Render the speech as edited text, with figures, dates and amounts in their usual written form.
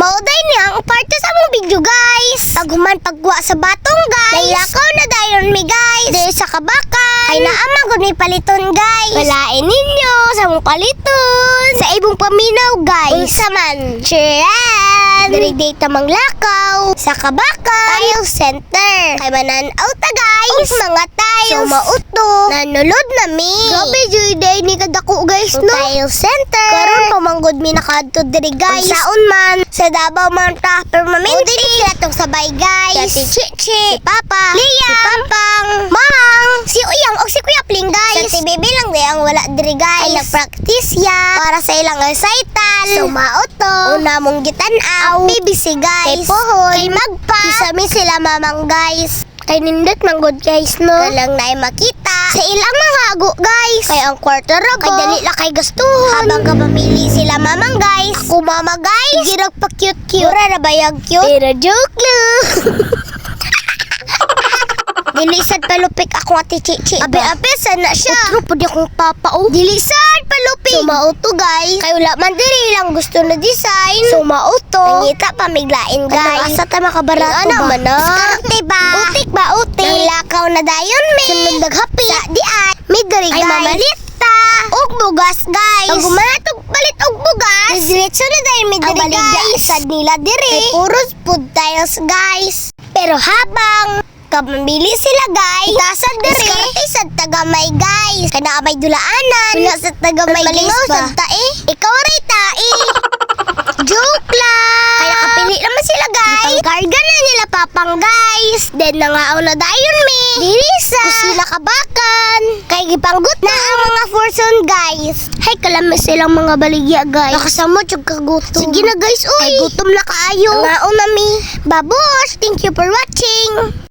Mauday niya ang parte sa mong video guys. Paghuman pagwa sa batong guys. Nailakaw na dayon mi guys. Dahil sa kabakan. Ay naamang gud mi paliton guys. Walain ninyo sa mong paliton. Sa ibong paminaw guys. Unsa man. Chiran. Diri data manglakaw. Sa kabakan. Tile center. Kay mananaw ta guys. Mga tiles. So mauto. Nanulod na mi. Grabe joy day ni kadako guys no. Tile center. Karon pamanggod mi nakadto diri guys. Saon man. Sa Davao man ta permanente sila tong sabay guys. Si Chichi, si Papa, Lia, si Pampang, Mamang, si Uyang o si Kuya Pling guys. Sa si Baby lang di ang wala diri guys. Ay nagpractice ya para sa ilang recital. So mauto. Una mong gitan-aw. Baby si guys. Kay Pohon. Kay Magpa. Isami sila mamang guys. Kay nindot manggod guys no. Kalang naay makita sa ilang mga hago guys. Kay ang kwarto rabo. Kay dali la kay gastuhon. Habang kapamili sila mamang guys. Ako mama guys. Girag pa cute-cute. Ura na bayag cute. Pero joke lang. Dilisad palupik ako ati Chichi. Abe-abe sana siya. Utro po di akong papao. Dilisad palupik. Sumauto guys. Kay wala man diri lang gusto na design. Sumauto. Nangita pamiglain guys. Ano asa ta makabarato ba? Man diskarte ba? Utik ba utik? Nanglakaw na dayon mi. Sunod naghapi. Sa di ay. May diri guys. Ay mamalita. Og bugas guys. Ang gumanatog palit og bugas. Diretso na dayon mi diri guys. Sad nila diri. Kay puros food tiles guys. Pero habang kamamili sila guys. Tasad diri. Diskarte sa tagamay guys. Kana may dulaanan. Wala sa tagamay guys ba? Ikaw ray tae. Joke lang. Kaya kapili naman sila guys. Ipangkarga na nila papang guys. Then nangaaw na dayon mi. Diri sa kusina kabakan. Kay gipanggut na ang mga forson guys. Hay kalami silang mga baligya guys. Nakasamot yung kagutom. Sige na guys uy. Ay gutom na kaayo. Nangaaw na mi. Babush. Thank you for watching.